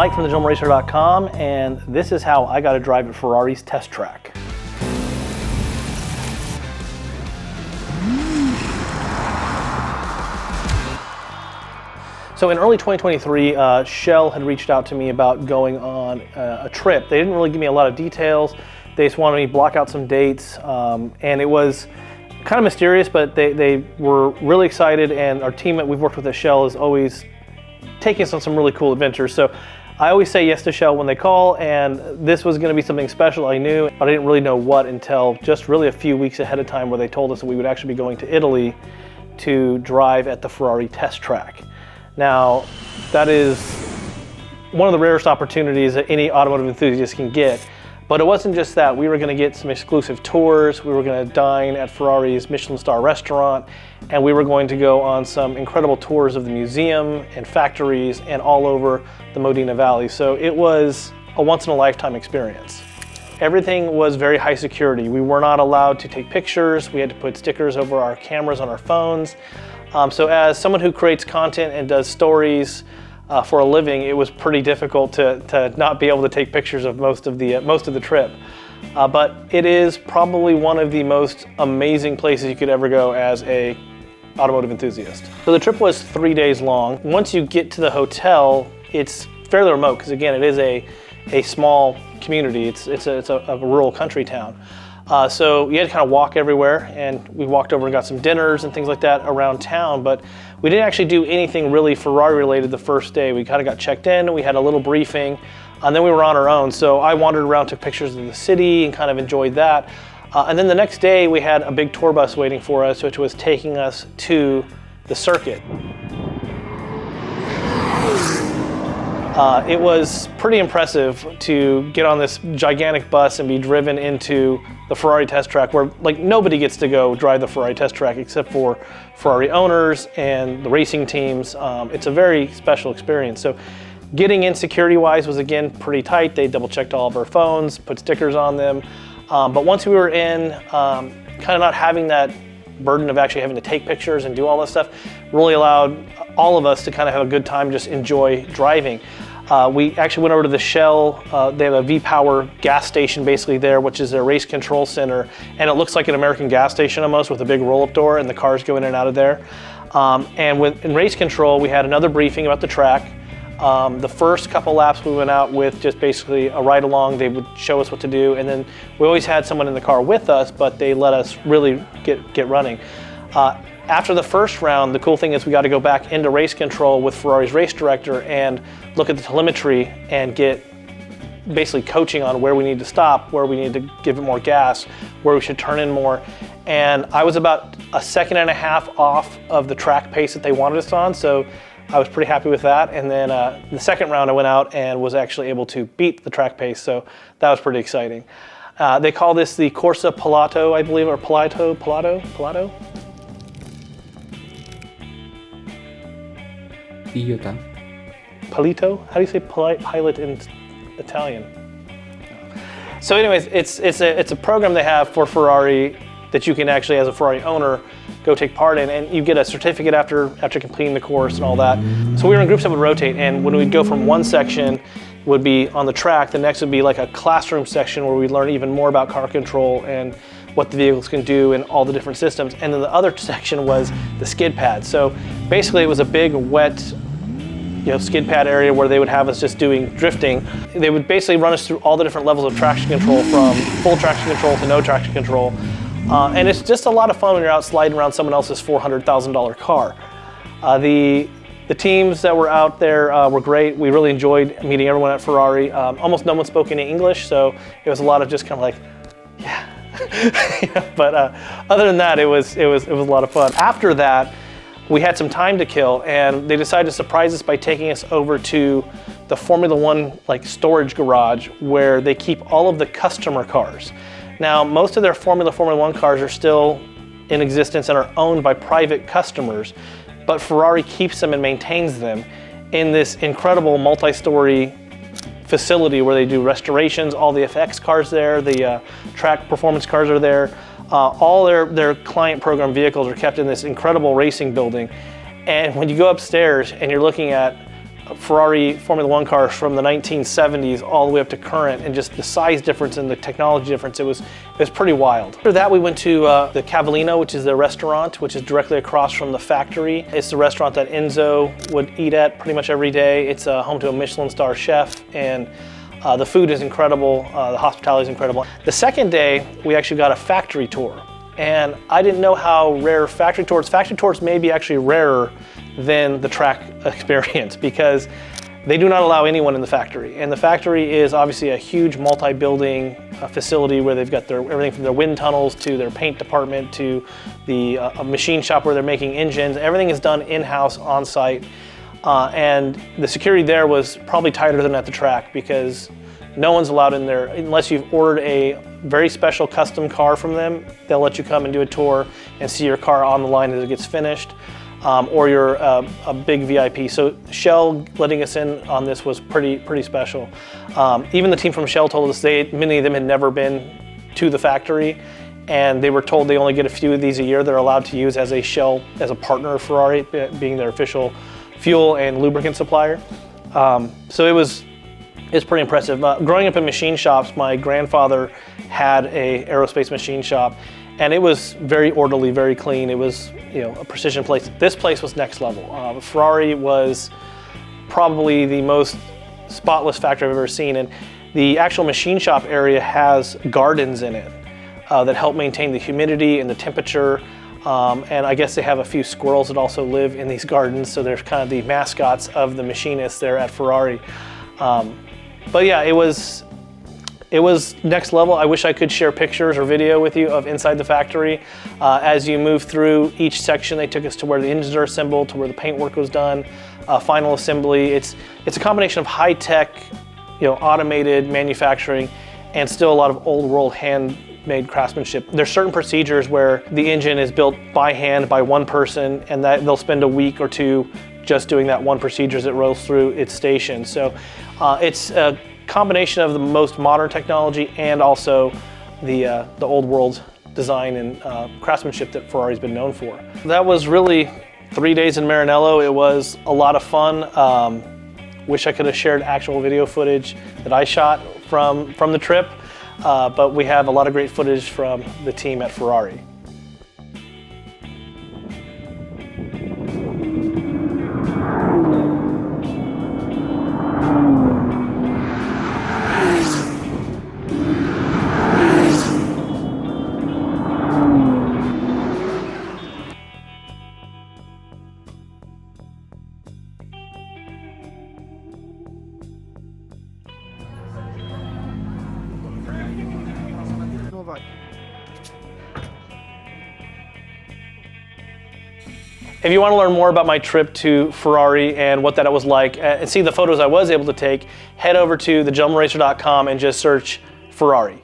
Mike from thegentlemanracer.com, and this is how I got to drive at Ferrari's test track. So in early 2023, Shell had reached out to me about going on a trip. They didn't really give me a lot of details. They just wanted me to block out some dates, and it was kind of mysterious, but they were really excited, and our team that we've worked with at Shell is always taking us on some really cool adventures. So I always say yes to Shell when they call, and this was going to be something special, I knew, but I didn't really know what until just really a few weeks ahead of time, where they told us that we would actually be going to Italy to drive at the Ferrari test track. Now, that is one of the rarest opportunities that any automotive enthusiast can get. But it wasn't just that. We were going to get some exclusive tours, we were going to dine at Ferrari's Michelin star restaurant, and we were going to go on some incredible tours of the museum and factories and all over the Modena Valley. So it was a once-in-a-lifetime experience. Everything was very high security. We were not allowed to take pictures. We had to put stickers over our cameras on our phones. So as someone who creates content and does stories for a living, it was pretty difficult to not be able to take pictures of most of the trip. But it is probably one of the most amazing places you could ever go as a automotive enthusiast. So the trip was 3 days long. Once you get to the hotel, it's fairly remote because, again, it is a small community. It's a rural country town. So you had to kind of walk everywhere, and we walked over and got some dinners and things like that around town, but we didn't actually do anything really Ferrari related the first day. We kind of got checked in, we had a little briefing, and then we were on our own. So I wandered around, took pictures of the city and kind of enjoyed that. And then the next day we had a big tour bus waiting for us, which was taking us to the circuit. It was pretty impressive to get on this gigantic bus and be driven into the Ferrari test track, where like nobody gets to go drive the Ferrari test track except for Ferrari owners and the racing teams. It's a very special experience. So getting in security-wise was, again, pretty tight. They double-checked all of our phones, put stickers on them. But once we were in, kind of not having that burden of actually having to take pictures and do all this stuff really allowed all of us to kind of have a good time, just enjoy driving. We actually went over to the Shell. They have a V-Power gas station basically there, which is their race control center, and it looks like an American gas station almost, with a big roll-up door and the cars go in and out of there. And in race control, we had another briefing about the track. The first couple laps we went out with just basically a ride along. They would show us what to do, and then we always had someone in the car with us, but they let us really get running. After the first round, the cool thing is we got to go back into race control with Ferrari's race director and look at the telemetry and get basically coaching on where we need to stop, where we need to give it more gas, where we should turn in more. And I was about a second and a half off of the track pace that they wanted us on, so I was pretty happy with that. And then the second round I went out and was actually able to beat the track pace, so that was pretty exciting. They call this the Corsa Pilato, I believe, or Pilato? Palito? How do you say pilot in Italian? So anyways, it's a program they have for Ferrari that you can actually, as a Ferrari owner, go take part in, and you get a certificate after completing the course and all that. So we were in groups that would rotate, and when we'd go from one section would be on the track, the next would be like a classroom section where we'd learn even more about car control and what the vehicles can do and all the different systems. And then the other section was the skid pad. So basically it was a big wet skid pad area where they would have us just doing drifting. They would basically run us through all the different levels of traction control, from full traction control to no traction control. And it's just a lot of fun when you're out sliding around someone else's $400,000 car. The teams that were out there were great. We really enjoyed meeting everyone at Ferrari. Almost no one spoke any English, so it was a lot of just kind of like, yeah. But other than that, it was a lot of fun. After that, we had some time to kill, and they decided to surprise us by taking us over to the Formula One storage garage, where they keep all of the customer cars. Now, most of their Formula One cars are still in existence and are owned by private customers, but Ferrari keeps them and maintains them in this incredible multi-story facility where they do restorations. All the FX cars there, the track performance cars are there. All their client program vehicles are kept in this incredible racing building. And when you go upstairs and you're looking at Ferrari Formula One cars from the 1970s all the way up to current, and just the size difference and the technology difference, it was pretty wild. After that, we went to the Cavallino, which is the restaurant, which is directly across from the factory. It's the restaurant that Enzo would eat at pretty much every day. It's home to a Michelin star chef, and the food is incredible, the hospitality is incredible. The second day, we actually got a factory tour, and I didn't know how rare factory tours may be actually rarer than the track experience, because they do not allow anyone in the factory. And the factory is obviously a huge multi-building facility where they've got everything from their wind tunnels to their paint department to the machine shop where they're making engines. Everything is done in-house on site. And the security there was probably tighter than at the track, because no one's allowed in there unless you've ordered a very special custom car from them. They'll let you come and do a tour and see your car on the line as it gets finished. Or you're a big VIP. So Shell letting us in on this was pretty special. Even the team from Shell told us many of them had never been to the factory, and they were told they only get a few of these a year they're allowed to use as a Shell, as a partner of Ferrari, being their official fuel and lubricant supplier. So it's pretty impressive. Growing up in machine shops, my grandfather had a aerospace machine shop, and it was very orderly, very clean. It was, a precision place. This place was next level. Ferrari was probably the most spotless factory I've ever seen, and the actual machine shop area has gardens in it that help maintain the humidity and the temperature. And I guess they have a few squirrels that also live in these gardens, so they're kind of the mascots of the machinists there at Ferrari. But yeah, it was next level. I wish I could share pictures or video with you of inside the factory. As you move through each section, they took us to where the engines are assembled, to where the paintwork was done, final assembly. It's a combination of high-tech, automated manufacturing, and still a lot of old world handmade craftsmanship. There's certain procedures where the engine is built by hand by one person, and that they'll spend a week or two just doing that one procedure as it rolls through its station. So it's a combination of the most modern technology and also the old world design and craftsmanship that Ferrari's been known for. That was really 3 days in Maranello. It was a lot of fun. Wish I could have shared actual video footage that I shot from the trip, but we have a lot of great footage from the team at Ferrari. If you want to learn more about my trip to Ferrari and what that was like, and see the photos I was able to take, head over to thegentlemanracer.com and just search Ferrari.